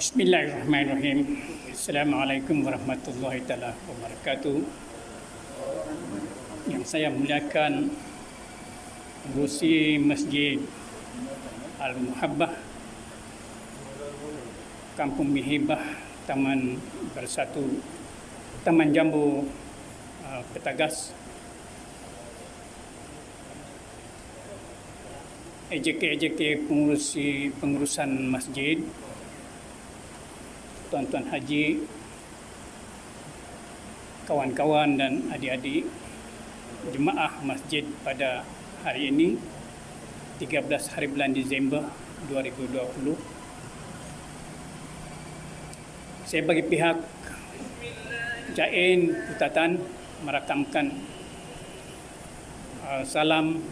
Bismillahirrahmanirrahim. Assalamualaikum warahmatullahi taala wabarakatuh. Yang saya muliakan pengurusi Masjid Al-Muhabbah, Kampung Mihibah, Taman Bersatu, Taman Jambu, Petagas, EJK pengurusan masjid, tuan-tuan haji, kawan-kawan dan adik-adik jemaah masjid pada hari ini 13 hari bulan Disember 2020. Saya bagi pihak Jain Putatan merakamkan salam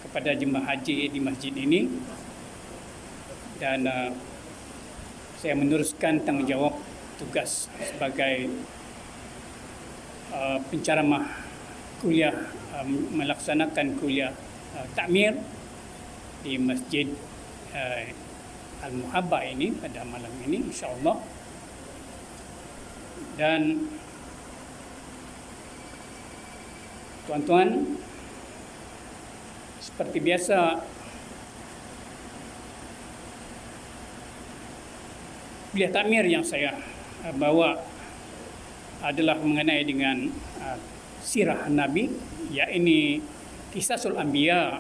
kepada jemaah haji di masjid ini, dan saya meneruskan tanggungjawab tugas sebagai penceramah kuliah, melaksanakan kuliah takmir di Masjid Al-Muhabbah ini pada malam ini, insya-Allah. Dan tuan-tuan, seperti biasa, kuliah takmir yang saya bawa adalah mengenai dengan sirah Nabi, yakni Qisasul Anbiya,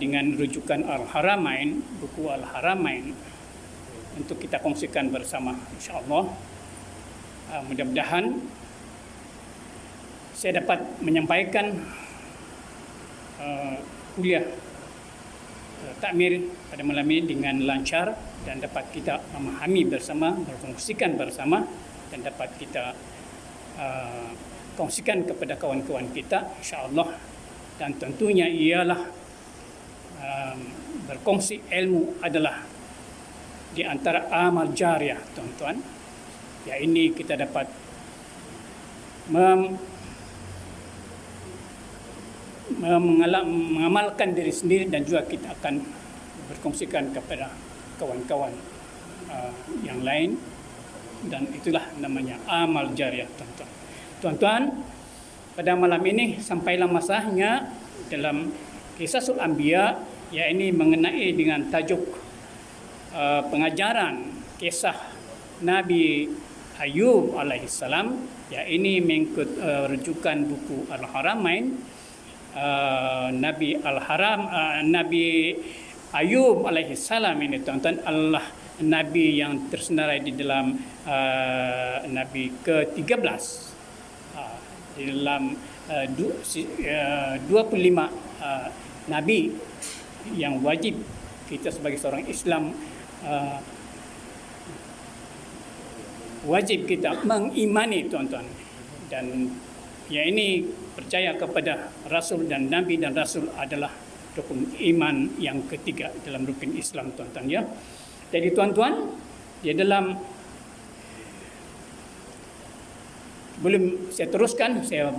dengan rujukan Al-Haramain, buku Al-Haramain, untuk kita kongsikan bersama, insya-Allah. Mudah-mudahan saya dapat menyampaikan kuliah takmir pada malam ini dengan lancar dan dapat kita memahami bersama, berkongsikan bersama, dan dapat kita kongsikan kepada kawan-kawan kita, insya-Allah. Dan tentunya ialah berkongsi ilmu adalah di antara amal jariah, tuan-tuan. Ya, ini kita dapat mengamalkan diri sendiri, dan juga kita akan berkongsikan kepada kawan-kawan yang lain, dan itulah namanya amal jariah, tuan-tuan. Tuan-tuan, pada malam ini sampailah masanya dalam Qisasul Anbiya, yakni mengenai dengan tajuk pengajaran kisah Nabi Ayub alaihissalam, yakni mengikut rujukan buku Al-Haramain. Nabi Ayub alaihissalam ini, tuan-tuan, Allah Nabi yang tersenarai di dalam Nabi ke-13 di dalam 25 Nabi yang wajib kita sebagai seorang Islam wajib kita mengimani, tuan-tuan. Dan ya, ini percaya kepada Rasul dan Nabi dan Rasul adalah rukun iman yang ketiga dalam rukun Islam, tuan-tuan, ya. Jadi tuan-tuan, di dalam, belum saya teruskan, saya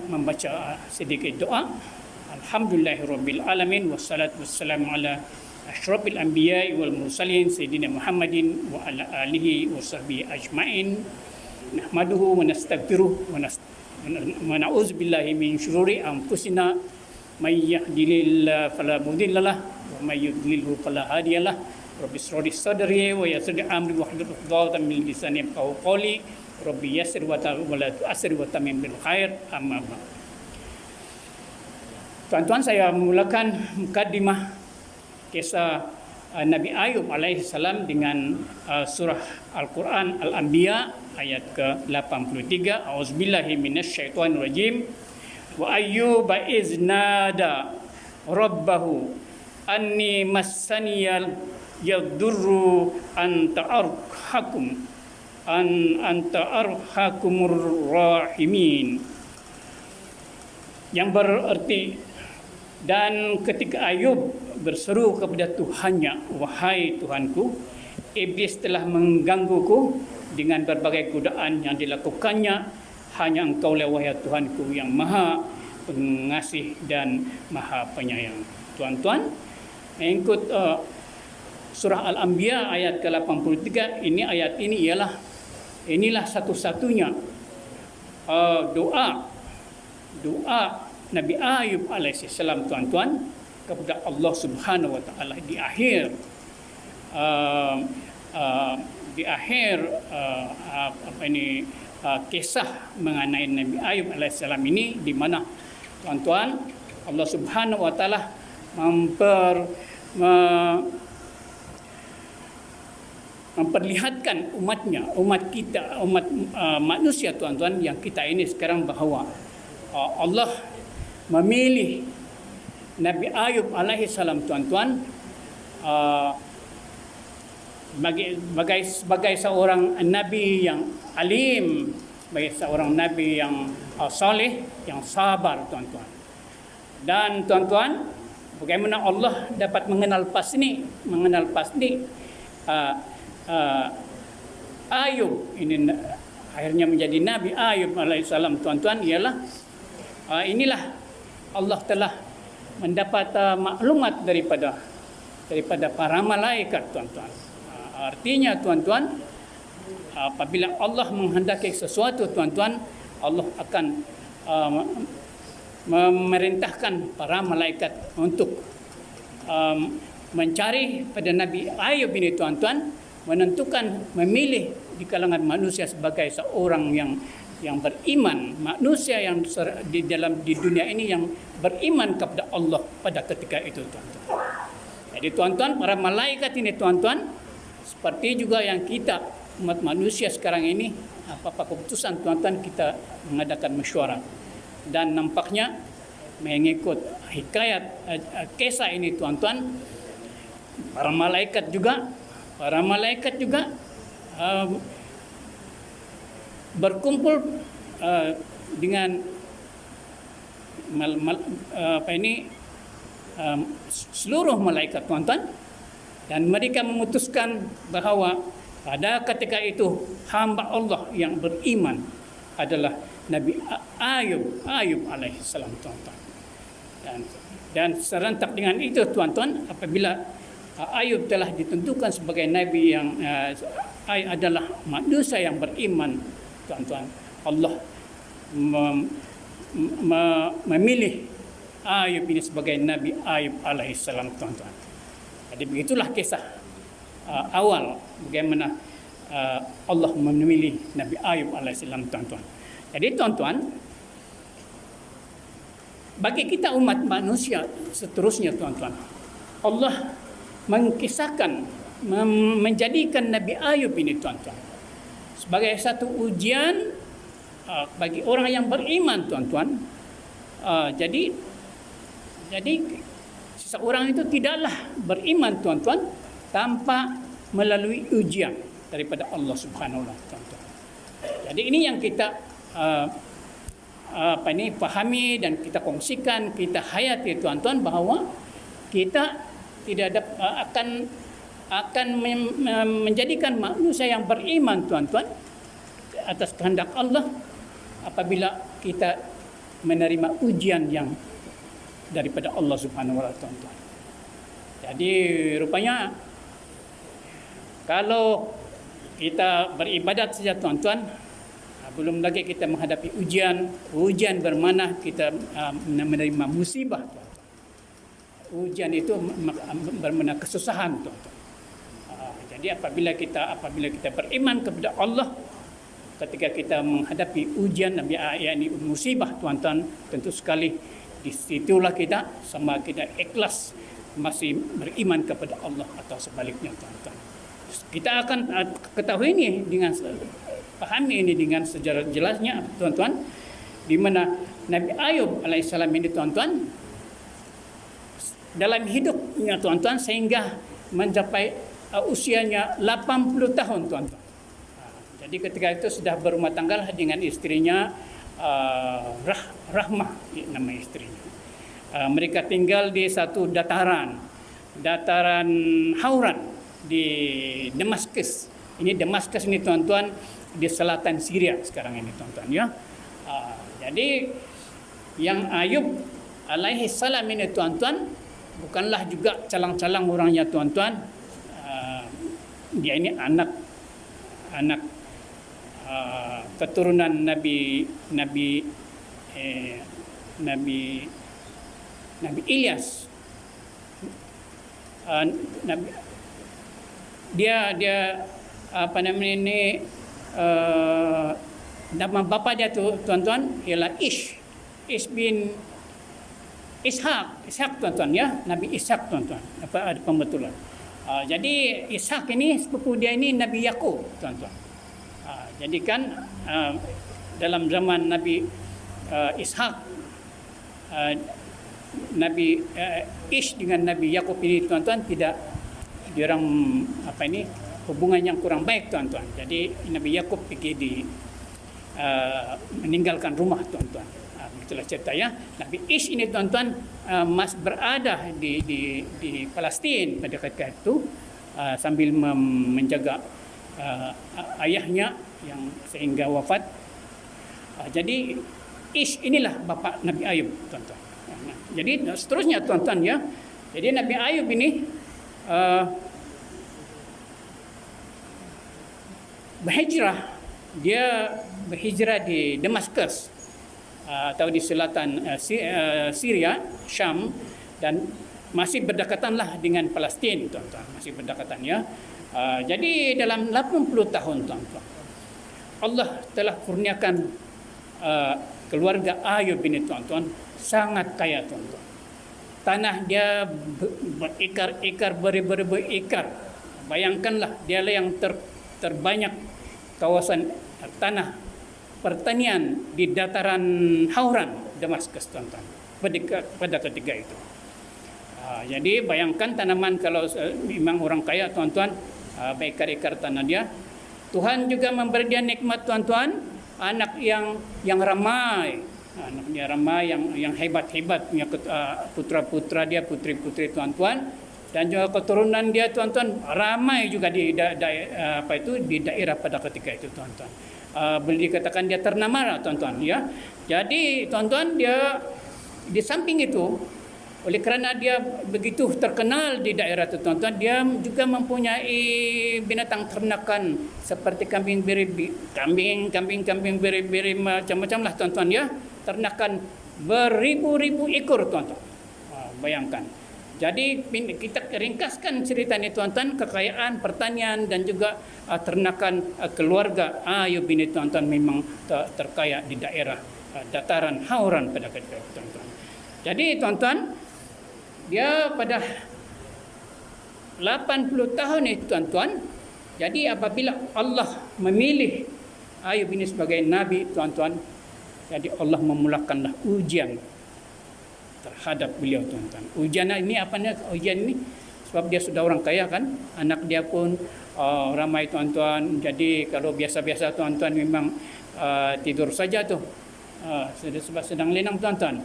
membaca sedikit doa. Alhamdulillahirabbil alamin, wassalatu wassalamu ala asyrafil anbiya'i wal mursalin sayyidina Muhammadin wa ala alihi wa sahbihi ajmain. Nahmaduhu wa nastaghfiruh wa na'udzu billahi min syururi anfusina may yahdihillahu fala mudhillalah wa may yudlilhu fala hadiyalah. Rabbi shrah li sadri wa yassir li amri wahlul 'uqdatam min lisani yafqahu qawli. Rabbi yassir wa la tu'assir wa tamim bil khair. Amma ba'd. Tuan-tuan, saya memulakan mukaddimah kisah Nabi Ayub alaihissalam dengan surah Al-Quran Al-Anbiya ayat ke-83. A'udzubillahi minasyaitonirrajim. Wa ayyuba iznada rabbahu anni massaniyal yadurru anta arhamur rahimin, yang bererti, dan ketika Ayub berseru kepada Tuhannya, wahai Tuhanku, iblis telah menggangguku dengan berbagai godaan yang dilakukannya. Hanya Engkau lah, wahai Tuhanku, yang maha pengasih dan maha penyayang. Tuan-tuan, mengikut surah Al-Anbiya ayat ke-83, ayat ini inilah satu-satunya doa Nabi Ayub alaihissalam, tuan-tuan, kepada Allah Subhanahu wa taala di akhir kisah mengenai Nabi Ayub alaihissalam ini, di mana, tuan-tuan, Allah Subhanahu wa taala memperlihatkan umat kita, manusia, tuan-tuan, yang kita ini sekarang, bahawa Allah memilih Nabi Ayub alaihissalam, tuan-tuan, sebagai seorang nabi yang alim, sebagai seorang nabi yang saleh, yang sabar, tuan-tuan. Dan, tuan-tuan, bagaimana Allah dapat mengenal pasti Ayub ini akhirnya menjadi Nabi Ayub alaihissalam, tuan-tuan, ialah inilah Allah telah mendapat maklumat daripada para malaikat, tuan-tuan. Artinya, tuan-tuan, apabila Allah menghendaki sesuatu, tuan-tuan, Allah akan memerintahkan para malaikat untuk mencari pada Nabi Ayub ini, tuan-tuan, menentukan, memilih di kalangan manusia sebagai seorang yang beriman, manusia yang di dunia ini yang beriman kepada Allah pada ketika itu, tuan-tuan. Jadi, tuan-tuan, para malaikat ini, tuan-tuan, seperti juga yang kita umat manusia sekarang ini, apa-apa keputusan, tuan-tuan, kita mengadakan mesyuarat. Dan nampaknya mengikut hikayat kisah ini, tuan-tuan, para malaikat juga berkumpul dengan seluruh malaikat, tuan-tuan, dan mereka memutuskan bahawa pada ketika itu hamba Allah yang beriman adalah Nabi Ayub alaihissalam, tuan-tuan. Dan serentak dengan itu, tuan-tuan, apabila Ayub telah ditentukan sebagai nabi yang adalah manusia yang beriman, tuan-tuan, Allah memilih Ayub ini sebagai Nabi Ayub alaihissalam, tuan-tuan. Jadi begitulah kisah awal bagaimana Allah memilih Nabi Ayub alaihissalam, tuan-tuan. Jadi, tuan-tuan, bagi kita umat manusia seterusnya, tuan-tuan, Allah mengkisahkan, menjadikan Nabi Ayub ini, tuan-tuan, sebagai satu ujian bagi orang yang beriman, tuan-tuan. Jadi seseorang itu tidaklah beriman, tuan-tuan, tanpa melalui ujian daripada Allah Subhanahu wa taala, tuan-tuan. Jadi ini yang kita pahami dan kita kongsikan, kita hayati, tuan-tuan, bahawa kita tidak akan menjadikan manusia yang beriman, tuan-tuan, atas kehendak Allah apabila kita menerima ujian yang daripada Allah Subhanahu wa taala, tuan-tuan. Jadi rupanya kalau kita beribadat saja, tuan-tuan, belum lagi kita menghadapi ujian bermana kita menerima musibah, tuan-tuan. Ujian itu bermana kesusahan, tuan-tuan. Jadi apabila kita beriman kepada Allah, ketika kita menghadapi ujian, yakni musibah, tuan-tuan, tentu sekali di situlah kita sama kita ikhlas masih beriman kepada Allah atau sebaliknya, tuan-tuan. Kita akan ketahui ini dengan pahami ini dengan sejarah jelasnya, tuan-tuan, di mana Nabi Ayub alaihissalam ini, tuan-tuan, dalam hidupnya, tuan-tuan, sehingga mencapai usianya 80 tahun, tuan-tuan. Jadi ketika itu sudah berumah tangga dengan istrinya, Rahmah nama istrinya. Mereka tinggal di satu dataran Hauran di Damaskus. Ini Damaskus ini, tuan-tuan, di selatan Syria sekarang ini, tuan-tuan, ya. Jadi yang Ayub alaihi salam ini, tuan-tuan, bukanlah juga calang-calang orangnya, tuan-tuan. dia ini anak keturunan Nabi Ilyas. Dia apa namanya ini, nama bapa dia tu tuan-tuan ialah Ish bin Ishak tuan-tuan ya, Nabi Ishak tuan-tuan. Apa ada pembetulan. Jadi Ishak ini sepupu dia ini Nabi Yakub tuan-tuan. Jadi kan dalam zaman Nabi Ishak, Nabi Ish dengan Nabi Yakub ini tuan-tuan tidak diorang apa ini hubungan yang kurang baik tuan-tuan. Jadi Nabi Yakub pergi meninggalkan rumah tuan-tuan. Itulah cerita ya. Nabi Ish ini tuan-tuan mas berada di Palestin pada ketika itu sambil menjaga ayahnya yang sehingga wafat. Jadi Ish inilah bapa Nabi Ayub tuan-tuan. Jadi seterusnya tuan-tuan ya. Jadi Nabi Ayub ini berhijrah di Damaskus atau di selatan Syria, Syam, dan masih berdekatanlah dengan Palestin tuan-tuan, masih berdekatan ya. Jadi dalam 80 tahun tuan-tuan, Allah telah kurniakan keluarga Ayub ini tuan-tuan sangat kaya tuan-tuan. Tanah dia berekar-ekar, berekar. Bayangkanlah, dialah yang terbanyak kawasan tanah pertanian di dataran Hauran Damaskus tuan-tuan pada ketika itu. Jadi bayangkan tanaman kalau memang orang kaya tuan-tuan, berekar-ekar tanah dia. Tuhan juga memberi dia nikmat tuan-tuan, anak yang ramai, anaknya ramai yang hebat-hebat, punya putra-putra dia, putri-putri tuan-tuan, dan juga keturunan dia tuan-tuan ramai juga di daerah pada ketika itu tuan-tuan. Boleh dikatakan dia ternama tuan-tuan ya. Jadi tuan-tuan, dia di samping itu, oleh kerana dia begitu terkenal di daerah itu tuan-tuan, dia juga mempunyai binatang ternakan seperti kambing biri, macam-macam lah tuan-tuan ya. Ternakan beribu-ribu ekor tuan-tuan. Bayangkan. Jadi kita ringkaskan cerita ini tuan-tuan, kekayaan pertanian dan juga ternakan keluarga Ayub ini tuan-tuan memang terkaya di daerah dataran Hauran pada ketika itu tuan-tuan. Jadi tuan-tuan, dia pada 80 tahun itu tuan-tuan, jadi apabila Allah memilih Ayub ini sebagai nabi tuan-tuan, jadi Allah memulakanlah ujian terhadap beliau tuan-tuan. Ujian ini apanya? Ujian ini sebab dia sudah orang kaya kan, anak dia pun ramai tuan-tuan. Jadi kalau biasa-biasa tuan-tuan memang tidur saja tu, sebab sedang lenang tuan-tuan.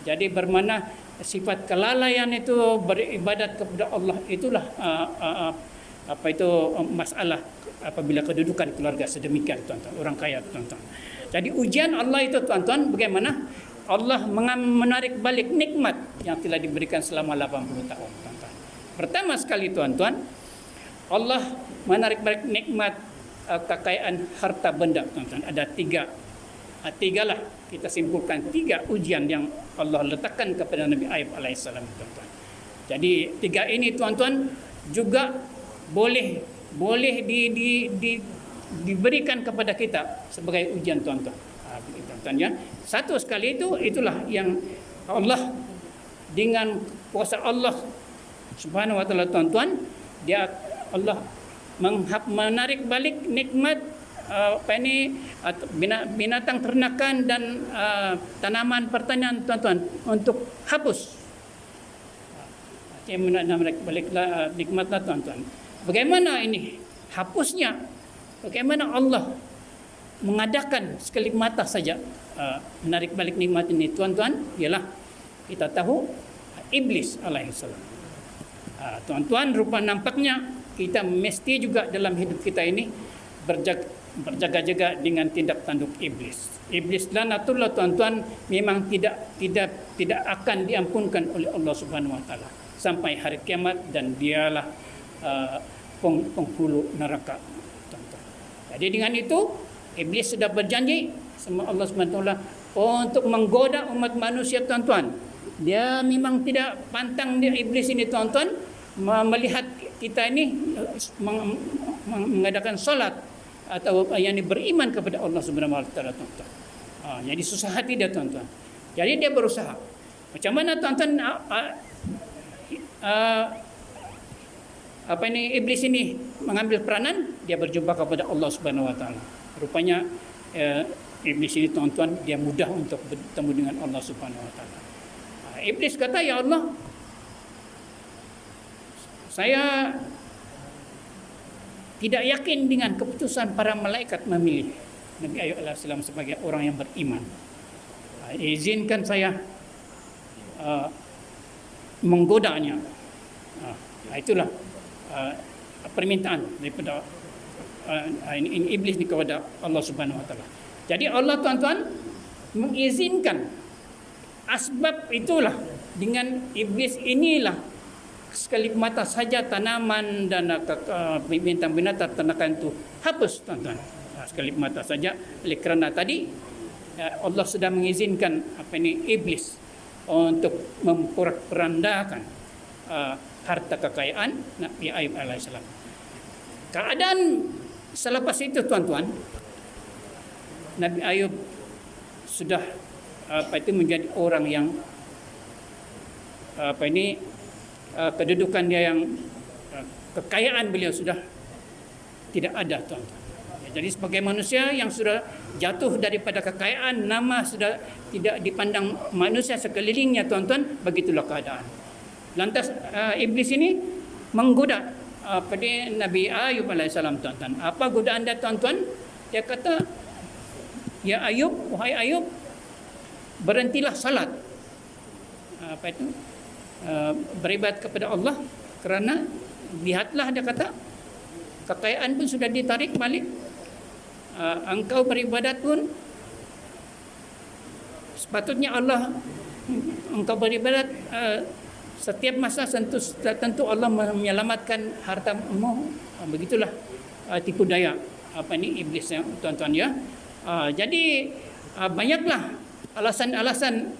Jadi bermakna sifat kelalaian itu beribadat kepada Allah, itulah masalah apabila kedudukan keluarga sedemikian tuan-tuan, orang kaya tuan-tuan. Jadi ujian Allah itu tuan-tuan, bagaimana Allah menarik balik nikmat yang telah diberikan selama 80 tahun tuan-tuan. Pertama sekali tuan-tuan, Allah menarik balik nikmat kekayaan harta benda tuan-tuan. Ada tiga lah, kita simpulkan tiga ujian yang Allah letakkan kepada Nabi Ayub alaihissalam tuan-tuan. Jadi tiga ini tuan-tuan juga boleh diberikan kepada kita sebagai ujian tuan-tuan. Tuan-tuan ya. Satu sekali itulah yang Allah dengan kuasa Allah Subhanahu wa taala tuan-tuan, dia Allah menarik balik nikmat binatang ternakan dan tanaman pertanian tuan-tuan untuk hapus. Dia menarik balik nikmatlah tuan-tuan. Bagaimana ini hapusnya? Bagaimana Allah mengadakan sekelip mata saja menarik balik nikmat ini tuan-tuan? Ialah kita tahu iblis alaihissalam. Tuan-tuan, rupa nampaknya kita mesti juga dalam hidup kita ini berjaga-jaga dengan tindak tanduk iblis. Iblis lanatullah tuan-tuan memang tidak akan diampunkan oleh Allah Subhanahu wa taala sampai hari kiamat, dan dialah penghulu neraka, tuan-tuan. Jadi dengan itu iblis sudah berjanji sama Allah SWT untuk menggoda umat manusia, tuan-tuan. Dia memang tidak pantang, dia iblis ini, tuan-tuan, melihat kita ini mengadakan solat atau yang beriman kepada Allah Subhanahu Wa Taala, tuan-tuan. Jadi susah hati dia, tuan-tuan. Jadi dia berusaha. Macam mana, tuan-tuan, iblis ini mengambil peranan? Dia berjumpa kepada Allah Subhanahu Wa Taala. Rupanya iblis ini, tuan-tuan, dia mudah untuk bertemu dengan Allah Subhanahu Wa Taala. Iblis kata, ya Allah, saya tidak yakin dengan keputusan para malaikat memilih Nabi Ayub AS sebagai orang yang beriman. Izinkan saya menggodanya. Itulah permintaan daripada iblis ni kepada Allah Subhanahu Wa Taala. Jadi Allah, tuan-tuan, mengizinkan asbab itulah. Dengan iblis inilah sekali mata saja tanaman dan binatang ternakan itu hapus, tuan-tuan. Sekali mata saja, oleh kerana tadi Allah sudah mengizinkan iblis untuk memporak-porandakan harta kekayaan Nabi Ayub alaihissalam. Keadaan selepas itu, tuan-tuan, Nabi Ayub sudah menjadi orang yang kedudukan dia yang kekayaan beliau sudah tidak ada, tuan-tuan. Jadi sebagai manusia yang sudah jatuh daripada kekayaan, nama sudah tidak dipandang manusia sekelilingnya, tuan-tuan, begitulah keadaan. Lantas iblis ini menggoda pada Nabi Ayub alaihissalam, tuan-tuan. Apa godaan dia, tuan-tuan? Dia kata, ya Ayub, wahai Ayub, berhentilah salat. Beribadat kepada Allah, kerana lihatlah, dia kata, kekayaan pun sudah ditarik balik. Engkau beribadat pun sepatutnya Allah, engkau beribadat setiap masa tentu Allah menyelamatkan hartamu. Begitulah tipu daya iblis, tuan-tuan, ya. Jadi banyaklah alasan-alasan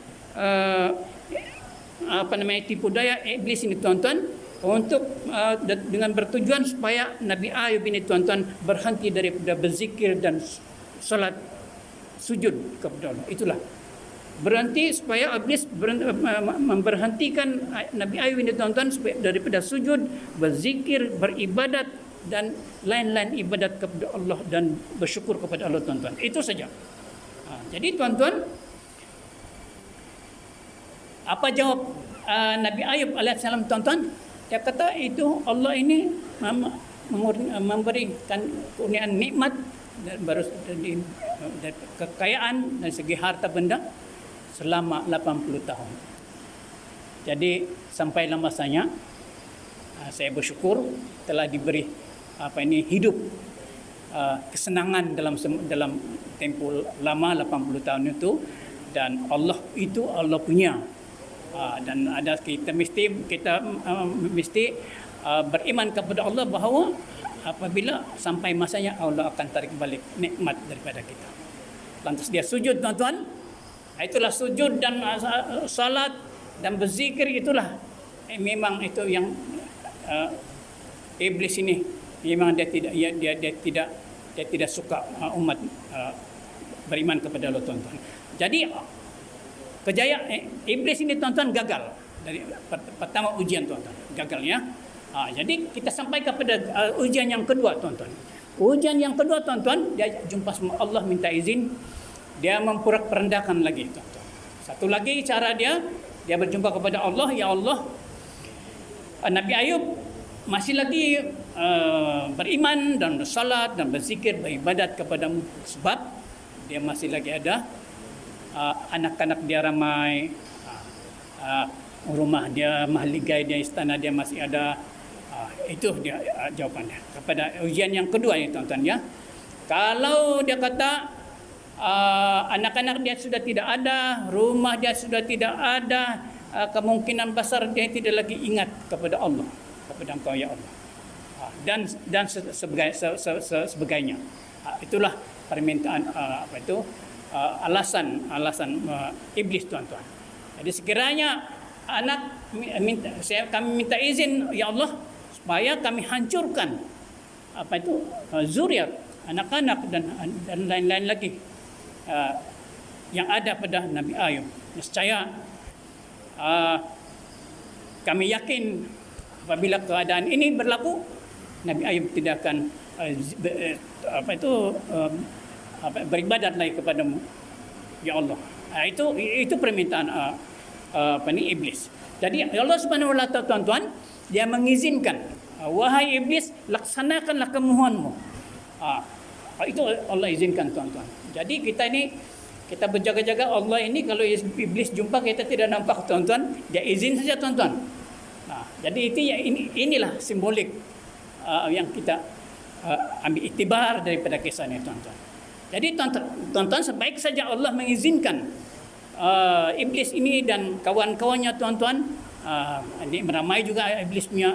tipu daya iblis ini, tuan-tuan, untuk dengan bertujuan supaya Nabi Ayub ini, tuan-tuan, berhenti daripada berzikir dan solat sujud kepada Allah. Itulah berhenti supaya iblis memberhentikan Nabi Ayub ini, tuan-tuan, daripada sujud, berzikir, beribadat dan lain-lain ibadat kepada Allah dan bersyukur kepada Allah, tuan-tuan. Itu saja. Jadi, tuan-tuan, apa jawab Nabi Ayub alaihissalam, tuan-tuan? Dia kata, itu Allah ini memberikan kurniaan nikmat dan baru kekayaan dari segi harta benda selama 80 tahun. Jadi sampailah masanya saya bersyukur telah diberi hidup kesenangan dalam tempoh lama 80 tahun itu, dan Allah itu Allah punya. Dan ada kita mesti beriman kepada Allah bahawa apabila sampai masanya Allah akan tarik balik nikmat daripada kita. Lantas dia sujud, tuan-tuan. Itulah sujud dan salat dan berzikir, itulah memang itu yang iblis ini memang dia tidak suka umat beriman kepada Allah, tuan-tuan. Jadi kejayaan iblis ini, tuan-tuan, gagal dari pertama ujian, tuan-tuan, gagal, ya. Jadi kita sampai kepada ujian yang kedua, tuan-tuan. Ujian yang kedua, tuan-tuan, dia jumpa sama Allah, minta izin, dia memporak-porandakan lagi, tuan-tuan. Satu lagi cara dia berjumpa kepada Allah, ya Allah, Nabi Ayub masih lagi beriman dan bersalat dan berzikir, beribadat kepadamu, sebab dia masih lagi ada anak-anak dia ramai, rumah dia, mahligai dia, istana dia masih ada. Itu dia jawapannya kepada ujian yang kedua ini, tuan-tuan, ya. Kalau dia kata anak-anak dia sudah tidak ada, rumah dia sudah tidak ada, kemungkinan besar dia tidak lagi ingat kepada Allah, kepada Engkau, ya Allah. Sebagainya. Itulah permintaan alasan iblis, tuan-tuan. Jadi sekiranya kami minta izin, ya Allah, supaya kami hancurkan zuriat, anak-anak dan lain-lain lagi yang ada pada Nabi Ayub. Nescaya kami yakin apabila keadaan ini berlaku, Nabi Ayub tidak akan beribadat lagi kepadamu, ya Allah. Itu permintaan iblis. Jadi Allah Subhanahu wa taala, tuan-tuan, dia mengizinkan, wahai iblis, laksanakanlah kemohonmu. Itu Allah izinkan, tuan-tuan. Jadi kita berjaga-jaga. Allah ini kalau iblis jumpa kita tidak nampak, tuan-tuan, dia izin saja, tuan-tuan. Jadi inilah simbolik yang kita ambil iktibar daripada kisah ini, tuan-tuan. Jadi tuan-tuan, sebaik saja Allah mengizinkan iblis ini dan kawan-kawannya, tuan-tuan, ini meramai juga iblis punya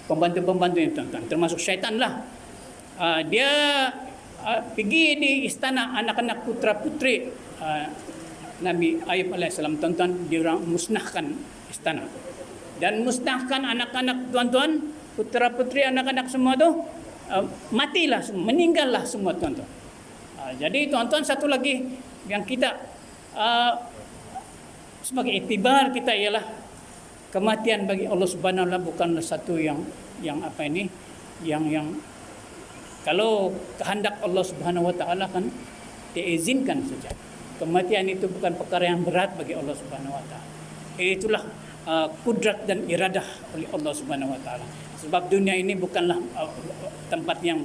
pembantu-pembantu ini, tuan-tuan, termasuk syaitan lah. Dia pergi di istana anak-anak putra-putri Nabi Ayub alaihissalam, tuan-tuan. Dia orang musnahkan istana dan musnahkan anak-anak, tuan-tuan, putra-putri, anak-anak semua tu matilah semua, meninggallah semua, tuan-tuan. Jadi, tuan-tuan, satu lagi yang kita sebagai iktibar kita ialah kematian bagi Allah Subhanahu wa taala bukanlah satu yang kalau kehendak Allah Subhanahu wa taala kan diizinkan saja. Kematian itu bukan perkara yang berat bagi Allah Subhanahu wa taala. Itulah kudrat dan iradah oleh Allah Subhanahu wa taala. Sebab dunia ini bukanlah tempat yang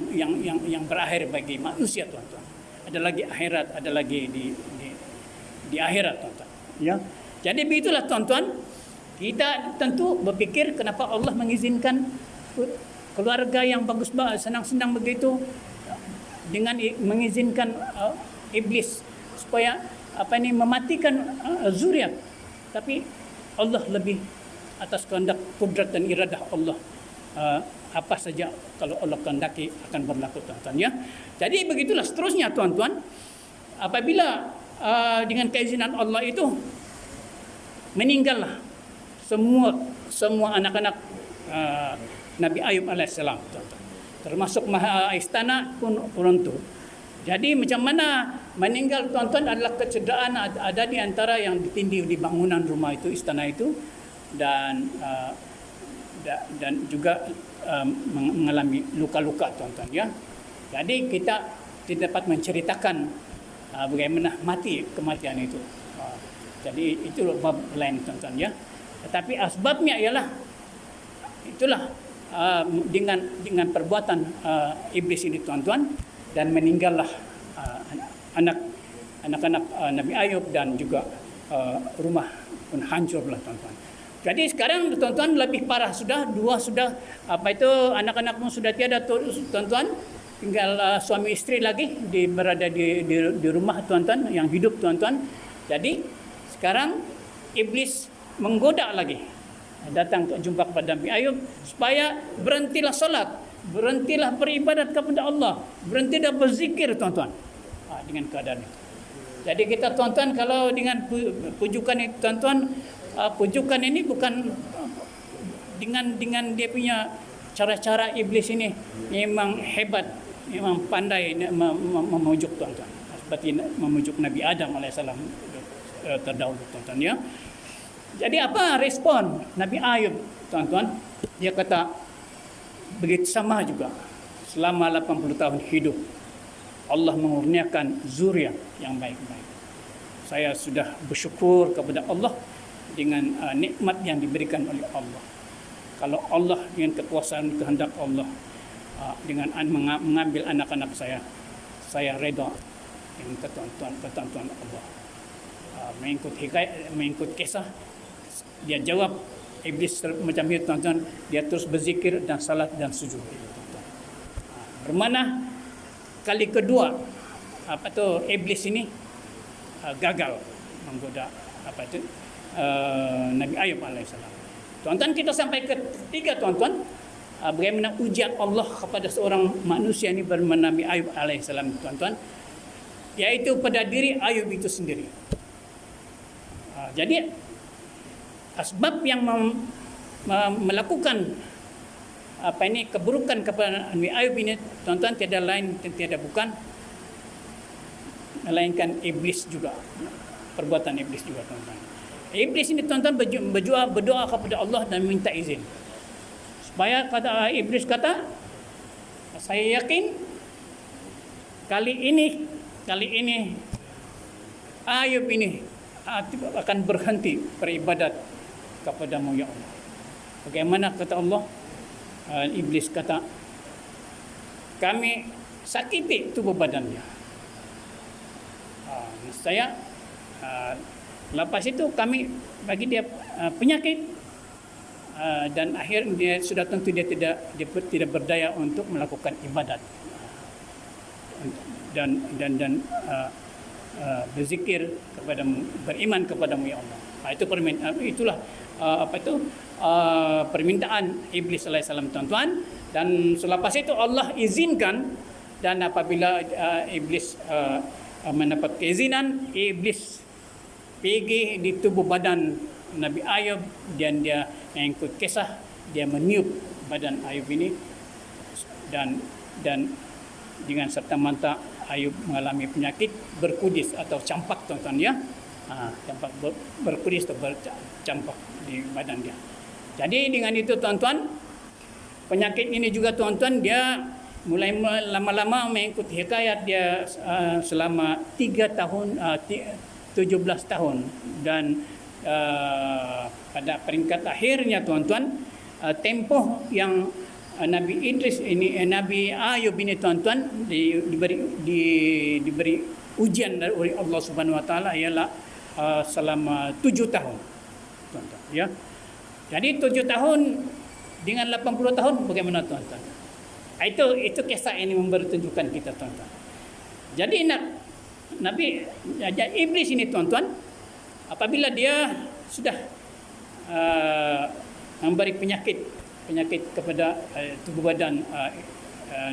berakhir bagi manusia, tuan-tuan. Ada lagi akhirat, ada lagi di akhirat, tuan-tuan. Ya. Jadi begitulah, tuan-tuan. Kita tentu berfikir kenapa Allah mengizinkan keluarga yang bagus, senang-senang begitu, dengan mengizinkan iblis supaya mematikan zuriat. Tapi Allah lebih atas kehendak, kudrat dan iradah Allah. Apa saja kalau Allah kehendaki akan berlaku, tuan-tuan, ya. Jadi begitulah seterusnya, tuan-tuan. Apabila dengan keizinan Allah itu meninggallah semua anak-anak Nabi Ayub alaihissalam, tuan-tuan. Termasuk istana pun runtuh. Jadi macam mana meninggal, tuan-tuan, adalah kecederaan ada di antara yang ditindih di bangunan rumah itu, istana itu, dan juga mengalami luka-luka, tuan-tuan, ya. Jadi kita tidak dapat menceritakan bagaimana kematian itu. Jadi itu bab lain, tuan-tuan, ya. Tetapi asbabnya ialah itulah dengan perbuatan iblis ini, tuan-tuan, dan meninggallah anak-anak Nabi Ayub dan juga rumah pun hancurlah, tuan-tuan. Jadi sekarang, tuan-tuan, lebih parah sudah, anak-anak pun sudah tiada, tuan-tuan. Tinggal suami istri lagi berada di rumah, tuan-tuan, yang hidup, tuan-tuan. Jadi sekarang iblis menggoda lagi, datang untuk jumpa kepada Nabi Ayub supaya berhentilah solat, berhentilah beribadat kepada Allah, berhentilah berzikir, tuan-tuan, dengan keadaan itu. Jadi kita, tuan-tuan, kalau dengan pujukan itu, tuan-tuan, pujukan ini bukan dengan dia punya cara-cara iblis ini memang hebat, memang pandai memujuk, tuan-tuan, seperti memujuk Nabi Adam alaihissalam terdahulu, tuan-tuan, ya. Jadi apa respon Nabi Ayub, tuan-tuan? Dia kata begitu sama juga. Selama 80 tahun hidup, Allah mengurniakan zuriat yang baik-baik. Saya sudah bersyukur kepada Allah dengan nikmat yang diberikan oleh Allah. Kalau Allah dengan kekuasaan kehendak Allah, dengan mengambil anak-anak saya reda dengan ketentuan Allah. Mengikut kisah, dia jawab iblis macam itu, tuan-tuan. Dia terus berzikir dan salat dan sujud, tuan-tuan. Bermana kali kedua iblis ini gagal menggoda Nabi Ayub alaihissalam. Tuan-tuan, kita sampai ke ketiga, tuan-tuan, bagaimana ujian Allah kepada seorang manusia ini bernama Nabi Ayub alaihissalam, tuan-tuan, yaitu pada diri Ayub itu sendiri. Jadi asbab yang melakukan keburukan kepada Nabi Ayub ini, tuan-tuan, tiada lain dan tiada bukan melainkan iblis juga, perbuatan iblis juga, tuan-tuan. Iblis ini, tuan-tuan, berdoa kepada Allah dan minta izin supaya iblis kata, saya yakin kali ini Ayub ini akan berhenti beribadat kepadamu, ya Allah. Bagaimana kata Allah? Iblis kata, kami sakiti tubuh badannya. Saya lepas itu kami bagi dia penyakit, dan akhirnya dia sudah tentu dia tidak berdaya untuk melakukan ibadat dan berzikir kepadamu, beriman kepadamu, ya Allah. Itulah permintaan iblis alaihissalam, tuan-tuan. Dan selepas itu Allah izinkan, dan apabila iblis mendapat keizinan, iblis pergi di tubuh badan Nabi Ayub, dan dia mengikut kisah, dia meniup badan Ayub ini, dan dengan serta-merta Ayub mengalami penyakit berkudis atau campak, tuan-tuan, ya. Campak berkudis atau bercampak di badan dia. Jadi dengan itu, tuan-tuan, penyakit ini juga, tuan-tuan, dia mulai lama-lama mengikuti hikayat dia selama 3 tahun, 17 tahun, dan pada peringkat akhirnya, tuan-tuan, tempoh yang Nabi Ayub ini, tuan-tuan, diberi ujian dari Allah Subhanahu Wa Taala ialah selama 7 tahun, tuan-tuan, ya. Jadi 7 tahun dengan 80 tahun, bagaimana, tuan-tuan? Itu kisah ini membertunjukkan kita, tuan-tuan. Jadi iblis ini, tuan-tuan, apabila dia sudah memberi penyakit kepada tubuh badan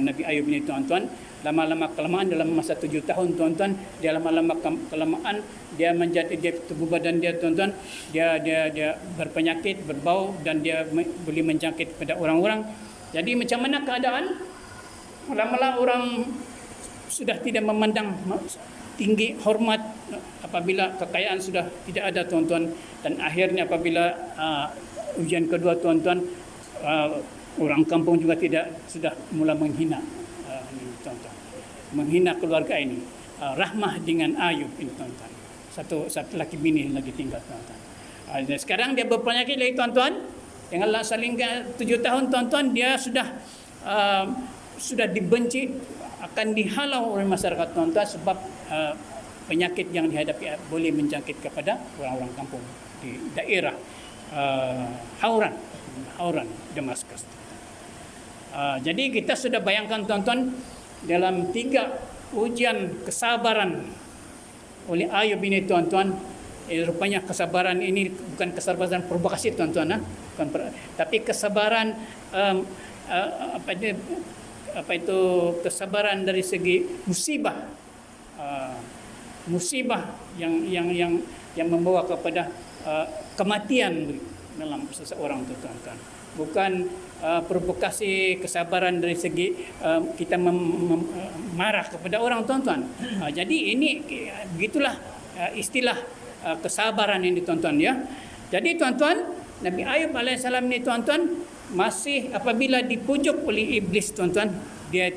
Nabi Ayub ini, tuan-tuan, lama-lama kelamaan dalam masa 7 tahun, tuan-tuan, dia lama-lama kelamaan dia menjadi, dia tubuh badan dia, tuan-tuan, dia berpenyakit, berbau, dan dia boleh menjangkit kepada orang-orang. Jadi macam mana keadaan? Lama-lama orang sudah tidak memandang tinggi hormat apabila kekayaan sudah tidak ada, tuan-tuan, dan akhirnya apabila ujian kedua, tuan-tuan, orang kampung juga sudah mula menghina, tuan-tuan, menghina keluarga ini. Rahmah dengan Ayub ini, tuan-tuan, satu laki bini lagi tinggal, tuan-tuan. Dan sekarang dia berpenyakit lagi, tuan-tuan, dengan saling 7 tahun, tuan-tuan, dia sudah dibenci, akan dihalau oleh masyarakat, tuan-tuan, sebab penyakit yang dihadapi boleh menjangkit kepada orang-orang kampung di daerah Hauran, Damaskus. Jadi kita sudah bayangkan, tuan-tuan, dalam 3 ujian kesabaran oleh Ayub ini, tuan-tuan, rupanya kesabaran ini bukan kesabaran provokasi, tuan-tuan, tapi kesabaran kesabaran dari segi musibah, yang membawa kepada kematian dalam seseorang, tuan-tuan. Bukan provokasi kesabaran dari segi kita marah kepada orang, tuan-tuan. Jadi ini begitulah istilah kesabaran ini, tuan-tuan, ya. Jadi, tuan-tuan, Nabi Ayub alaihissalam ini, tuan-tuan, masih apabila dipujuk oleh iblis, tuan-tuan, dia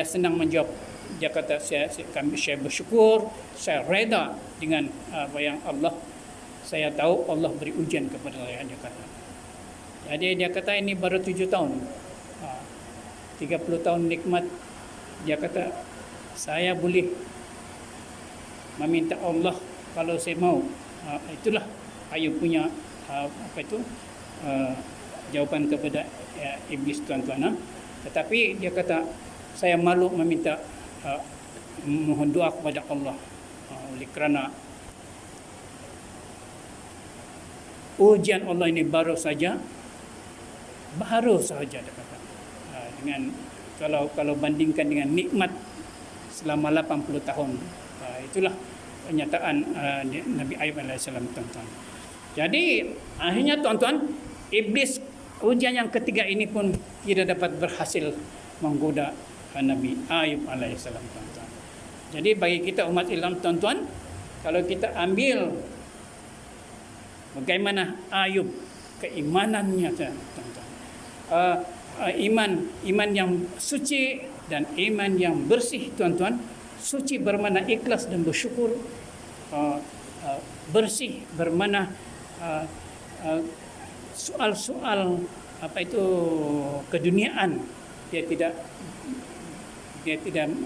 senang menjawab. Dia kata, saya bersyukur, saya reda dengan apa yang saya tahu Allah beri ujian kepada saya, dia kata. Jadi dia kata ini baru 7 tahun, 30 tahun nikmat. Dia kata, saya boleh meminta Allah kalau saya mau. Itulah Ayub punya jawaban kepada iblis, tuan-tuan. Tetapi dia kata, saya malu meminta, mohon doa kepada Allah, oleh kerana ujian Allah ini baru saja dia kata. Dengan kalau bandingkan dengan nikmat selama 80 tahun. Itulah pernyataan Nabi Ayub alaihissalam, tuan-tuan. Jadi akhirnya tuan-tuan, iblis ujian yang ketiga ini pun tidak dapat berhasil menggoda Nabi Ayub alaihissalam, tuan-tuan. Jadi bagi kita umat Islam, tuan-tuan, kalau kita ambil bagaimana Ayub, keimanannya, tuan-tuan, iman yang suci dan iman yang bersih, tuan-tuan. Suci bermakna ikhlas dan bersyukur, bersih bermakna soal-soal keduniaan, dia tidak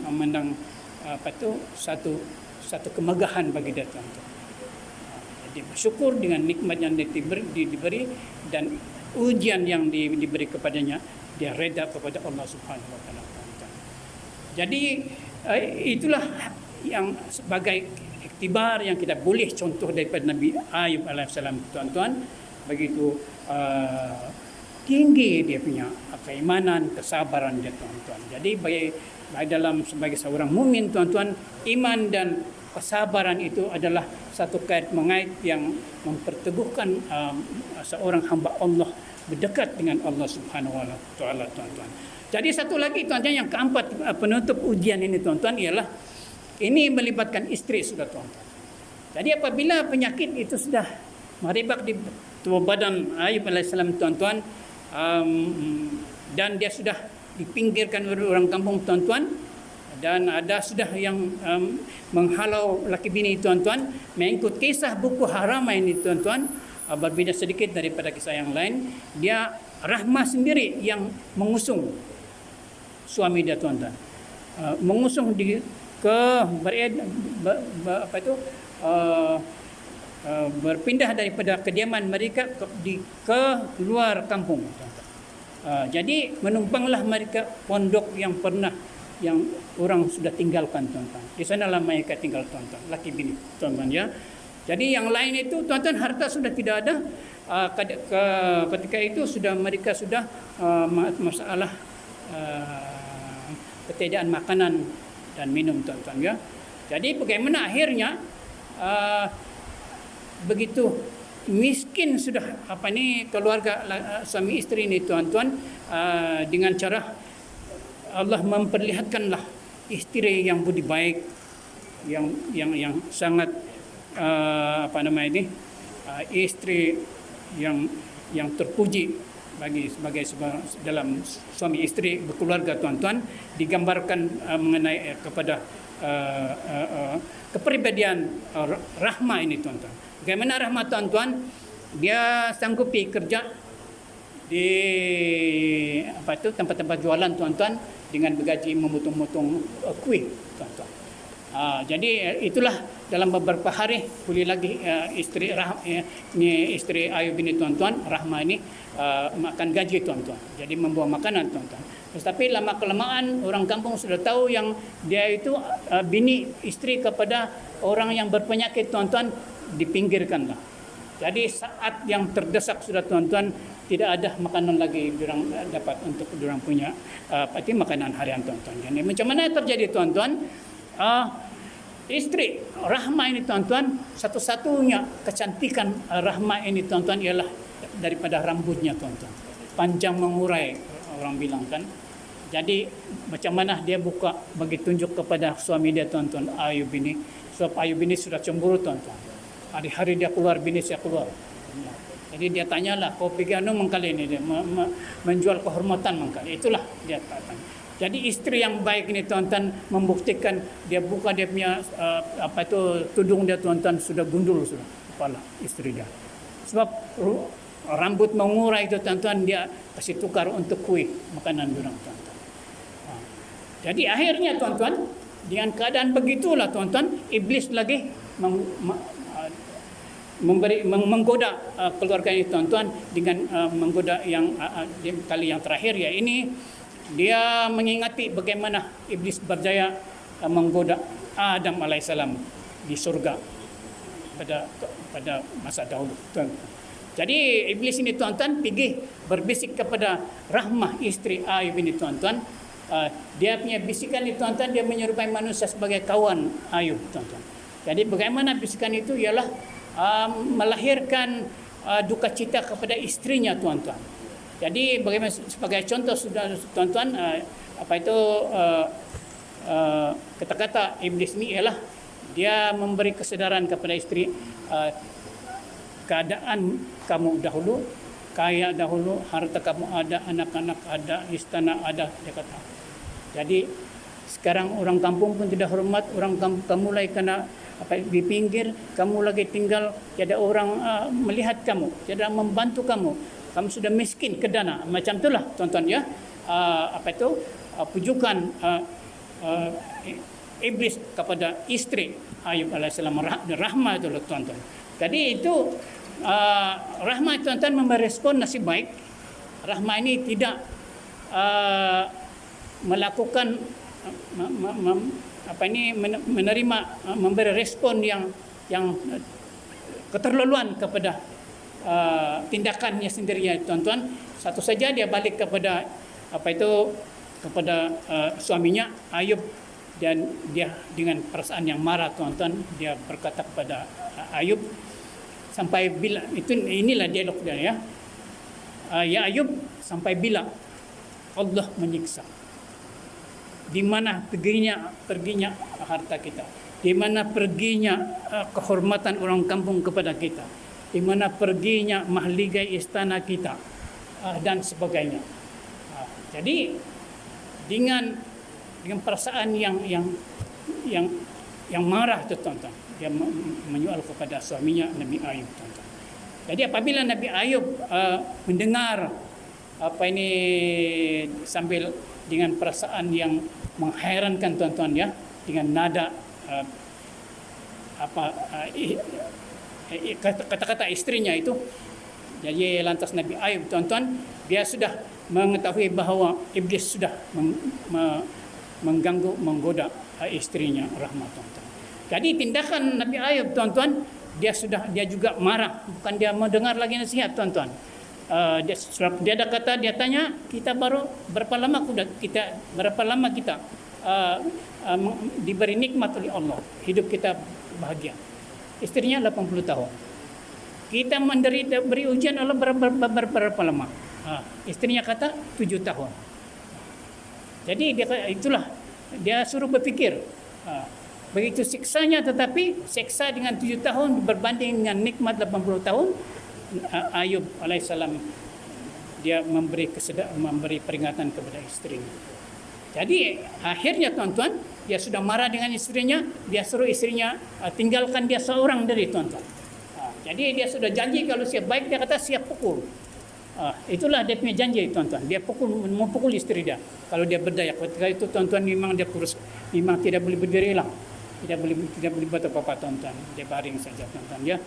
memandang satu kemegahan bagi dia, tuan-tuan. Jadi bersyukur dengan nikmat yang diberi dan ujian yang diberi kepadanya, dia reda kepada Allah Subhanahu wa taala, tuan-tuan. Jadi itulah yang sebagai iktibar yang kita boleh contoh daripada Nabi Ayub alaihissalam, tuan-tuan. Begitu tinggi dia punya keimanan, kesabaran dia, tuan-tuan. Jadi bagi dalam sebagai seorang mukmin, tuan-tuan, iman dan kesabaran itu adalah satu kait mengait yang memperteguhkan seorang hamba Allah berdekat dengan Allah Subhanahu wa taala, tuan-tuan. Jadi satu lagi, tuan-tuan, yang keempat penutup ujian ini, tuan-tuan, ialah ini melibatkan isteri, sudah, tuan-tuan. Jadi apabila penyakit itu sudah merebak di tubuh badan Ayub alaihissalam, tuan-tuan, dan dia sudah dipinggirkan oleh orang kampung, tuan-tuan, dan ada sudah yang menghalau laki bini, tuan-tuan, mengikut kisah buku Harama ini, tuan-tuan, berbeda sedikit daripada kisah yang lain. Dia Rahmah sendiri yang mengusung suami dia, tuan-tuan, mengusung berpindah daripada kediaman mereka ke luar kampung, tuan-tuan. Jadi menumpanglah mereka pondok yang orang sudah tinggalkan, tuan-tuan. Di sanalah mereka tinggal, tuan-tuan, laki bini, tuan-tuan, ya. Jadi yang lain itu, tuan-tuan, harta sudah tidak ada. Ketika itu mereka sudah masalah ketiadaan makanan dan minum, tuan-tuan, ya. Jadi bagaimana akhirnya begitu miskin sudah keluarga suami istri ini, tuan-tuan, dengan cara Allah memperlihatkanlah istri yang budi baik, yang sangat istri yang terpuji sebagai dalam suami istri berkeluarga, tuan-tuan, digambarkan mengenai kepada kepribadian Rahmah ini, tuan-tuan. Bagaimana Rahmah, tuan-tuan, dia sanggupi kerja di tempat-tempat jualan, tuan-tuan, dengan bergaji memotong-motong kuih, tuan-tuan. Jadi itulah dalam beberapa hari boleh lagi istri Ayub ini, tuan-tuan, Rahmah ini makan gaji, tuan-tuan. Jadi membawa makanan, tuan-tuan. Tetapi lama kelamaan orang kampung sudah tahu yang dia itu bini istri kepada orang yang berpenyakit, tuan-tuan, dipinggirkanlah. Jadi saat yang terdesak sudah, tuan-tuan, tidak ada makanan lagi diorang dapat untuk diorang punya makanan harian, tuan-tuan. Jadi macam mana terjadi, tuan-tuan? Istri Rahmah ini, tuan-tuan, satu-satunya kecantikan Rahmah ini, tuan-tuan, ialah daripada rambutnya, tuan-tuan. Panjang mengurai, orang bilang kan. Jadi macam mana dia buka bagi tunjuk kepada suami dia, tuan-tuan, Ayub ini. Sebab Ayub ini sudah cemburu, tuan-tuan. Hari-hari dia keluar, bini saya keluar. Jadi dia tanyalah, kau pergi mengkali ini, dia menjual kehormatan mengkali. Itulah dia katakan. Jadi istri yang baik ini, tuan-tuan, membuktikan dia buka dia punya tudung dia, tuan-tuan, sudah gundul sudah kepala istri dia. Sebab rambut mengurai itu, tuan-tuan, dia kasih tukar untuk kuih makanan orang, tuan-tuan. Jadi akhirnya, tuan-tuan, dengan keadaan begitulah, tuan-tuan, iblis lagi menggoda keluarga ini, tuan-tuan, dengan menggoda yang kali yang terakhir, ya ini dia mengingati bagaimana iblis berjaya menggoda Adam alaihissalam di surga pada masa dahulu, tuan. Jadi iblis ini tuan-tuan pergi berbisik kepada Rahmah isteri Ayub ini tuan-tuan. Dia punya bisikan itu tuan-tuan, dia menyerupai manusia sebagai kawan Ayub tuan-tuan. Jadi bagaimana bisikan itu ialah melahirkan duka cita kepada istrinya tuan-tuan. Jadi bagaimana sebagai contoh sudah tuan-tuan, kata-kata iblis ini ialah dia memberi kesedaran kepada isteri, keadaan kamu dahulu kaya dahulu, harta kamu ada, anak-anak ada, istana ada, dia kata. Jadi sekarang orang kampung pun tidak hormat, orang kamu lagi kena di pinggir, kamu lagi tinggal, tiada orang melihat kamu, tiada membantu kamu, kamu sudah miskin ke dana, macam itulah tuan-tuan ya. Pujukan iblis kepada isteri Ayub alaihissalam, Rahmah itu tuan-tuan. Jadi itu Rahmah tuan-tuan merespon nasib baik. Rahmah ini tidak melakukan menerima, memberi respon yang keterlaluan kepada tindakannya sendirinya tuan-tuan. Satu saja dia balik kepada kepada suaminya Ayub, dan dia dengan perasaan yang marah tuan-tuan, dia berkata kepada Ayub, sampai bila, inilah dialog dia ya. Ya Ayub, sampai bila Allah menyiksa? Di mana perginya harta kita? Di mana perginya kehormatan orang kampung kepada kita? Di mana perginya mahligai istana kita dan sebagainya? Jadi dengan perasaan yang marah tu tuan-tuan, dia menyual kepada suaminya Nabi Ayub tuan-tuan. Jadi apabila Nabi Ayub mendengar sambil dengan perasaan yang menghairankan tuan-tuan ya, dengan nada kata-kata istrinya itu, jadi lantas Nabi Ayub tuan-tuan, dia sudah mengetahui bahawa iblis sudah mengganggu, menggoda istrinya Rahmah tuan-tuan. Jadi tindakan Nabi Ayub tuan-tuan, dia juga marah, bukan dia mendengar lagi nasihat tuan-tuan. Dia ada kata, dia tanya, berapa lama kita diberi nikmat oleh Allah, hidup kita bahagia. Istrinya 80 tahun. Kita beri ujian Allah berapa lama? Istrinya kata 7 tahun. Jadi dia suruh berfikir. Begitu siksanya, tetapi siksa dengan 7 tahun berbanding dengan nikmat 80 tahun. Ayub alaihissalam dia memberi peringatan kepada istrinya. Jadi akhirnya tuan-tuan, dia sudah marah dengan istrinya, dia suruh istrinya tinggalkan dia seorang diri tuan-tuan. Jadi dia sudah janji kalau siap baik, dia kata siap pukul. Itulah dia punya janji tuan-tuan. Dia mau pukul istri dia kalau dia berdaya. Ketika itu tuan-tuan memang dia kurus, memang tidak boleh berdiri lah, tidak boleh buat apa-apa tuan-tuan. Dia baring saja tuan-tuan ya.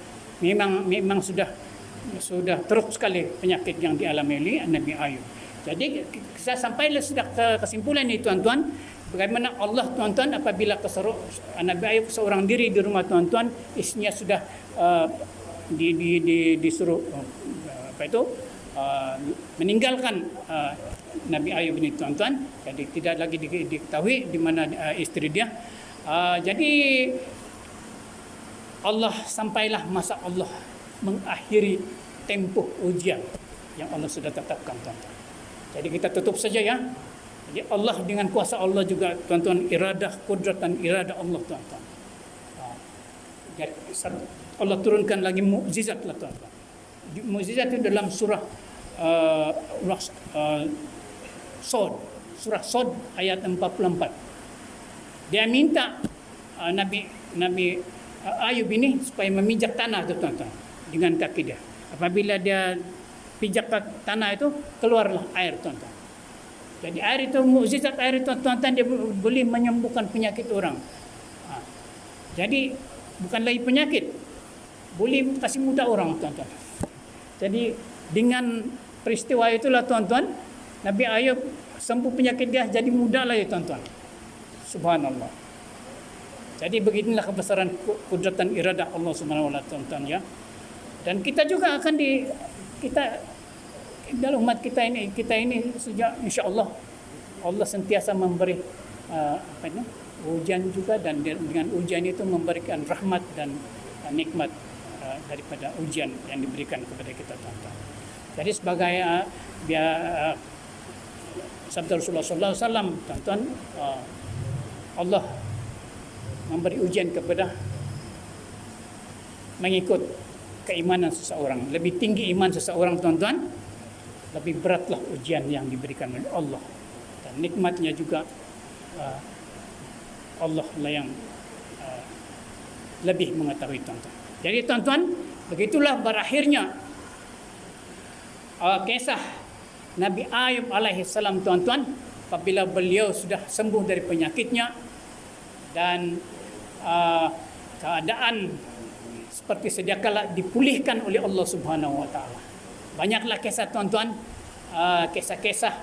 Memang sudah teruk sekali penyakit yang dialami oleh Nabi Ayub. Jadi saya sampailah sudah ke kesimpulan ini tuan-tuan, bagaimana Allah tuan-tuan apabila Nabi Ayub seorang diri di rumah tuan-tuan, istrinya sudah disuruh meninggalkan Nabi Ayub ini tuan-tuan. Jadi tidak lagi diketahui di mana istri dia. Jadi Allah, sampailah masa Allah mengakhiri tempoh ujian yang Allah sudah tetapkan tuan-tuan. Jadi kita tutup saja ya. Jadi Allah dengan kuasa Allah juga tuan-tuan, iradah, kudrat dan iradah Allah tuan-tuan. Allah turunkan lagi mukjizat lah tuan-tuan. Mukjizat itu dalam surah Sod, surah Sod ayat 44. Dia minta Nabi Ayub ini supaya memijak tanah itu tuan-tuan dengan kaki dia. Apabila dia pijak tanah itu, keluarlah air tuan-tuan. Jadi air itu mukjizat, air itu tuan-tuan, dia boleh menyembuhkan penyakit orang. Jadi bukan lagi penyakit, boleh kasih mudah orang tuan-tuan. Jadi dengan peristiwa itulah tuan-tuan, Nabi Ayub sembuh penyakit dia, jadi mudah lagi tuan-tuan. Subhanallah. Jadi beginilah kebesaran kudrat dan iradah Allah Subhanahu wa taala tuan-tuan ya. Dan kita juga akan kita dalam umat kita ini sejak insya-Allah Allah sentiasa memberi ujian juga, dan dengan ujian itu memberikan rahmat dan nikmat daripada ujian yang diberikan kepada kita, tuan-tuan. Jadi sebagai sabda Rasulullah sallallahu alaihi wasallam, tuan-tuan, Allah memberi ujian kepada mengikut keimanan seseorang. Lebih tinggi iman seseorang, tuan-tuan, lebih beratlah ujian yang diberikan oleh Allah. Dan nikmatnya juga Allah lah yang lebih mengetahui, tuan-tuan. Jadi, tuan-tuan, begitulah berakhirnya kisah Nabi Ayub alaihissalam, tuan-tuan, apabila beliau sudah sembuh dari penyakitnya dan keadaan seperti sedia kala dipulihkan oleh Allah Subhanahu wa taala. Banyaklah kisah, tuan-tuan, kisah-kisah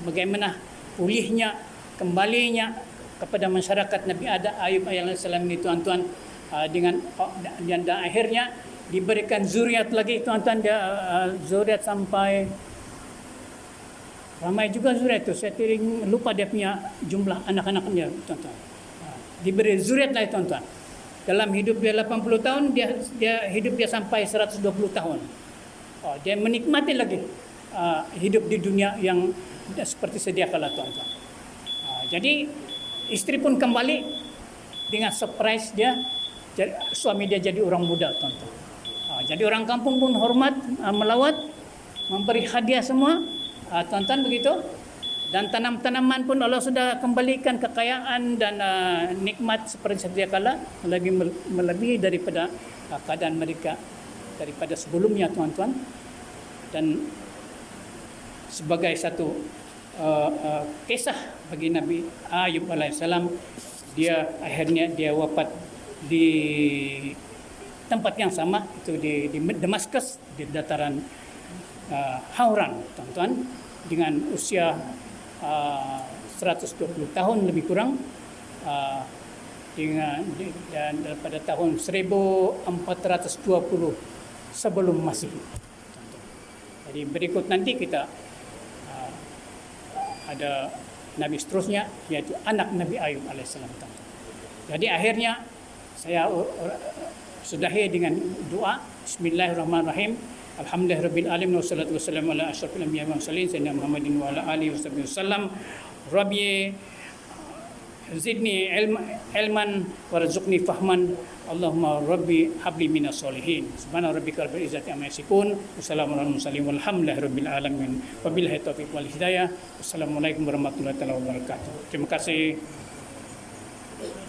bagaimana pulihnya, kembalinya kepada masyarakat Nabi Ayub alaihissalam ini, tuan-tuan, dan akhirnya diberikan zuriat lagi, tuan-tuan, zuriat sampai ramai juga zuriat itu. Saya lupa dia punya jumlah anak-anaknya, tuan-tuan. Diberi zuriat lagi, tuan-tuan. Dalam hidup dia 80 tahun, dia hidup dia sampai 120 tahun. Dia menikmati lagi hidup di dunia yang seperti sedia kala, tuan-tuan. Jadi istri pun kembali dengan surprise dia, suami dia jadi orang muda, tuan-tuan. Jadi orang kampung pun hormat, melawat, memberi hadiah semua, tuan-tuan, begitu. Dan tanam-tanaman pun Allah sudah kembalikan kekayaan dan nikmat seperti sedia kala, melebihi daripada keadaan mereka daripada sebelumnya, tuan-tuan. Dan sebagai satu kisah bagi Nabi Ayub alaihissalam, dia akhirnya wafat di tempat yang sama, itu di Damaskus, di dataran Hauran, tuan-tuan, dengan usia 120 tahun lebih kurang, dan pada tahun 1420 sebelum Masehi. Jadi berikut nanti kita ada nabi seterusnya, yaitu anak Nabi Ayub alaihissalam. Jadi akhirnya saya sudahi dengan doa. Bismillahirrahmanirrahim. Alhamdulillahirabbil alamin wassalatu wassalamu ala asyrafil anbiya'i wal mursalin sayyidina Muhammadin wa ala alihi wasallam. Rabbi zidni ilman warzuqni fahman. Allahumma rabbi habli minas solihin. Subhana rabbika rabbil izzati amma yasifun. Wassalamu ala mursalin walhamdulillahirabbil alamin. Wabillahi taufiq wal hidayah. Wassalamualaikum warahmatullahi wabarakatuh. Terima kasih.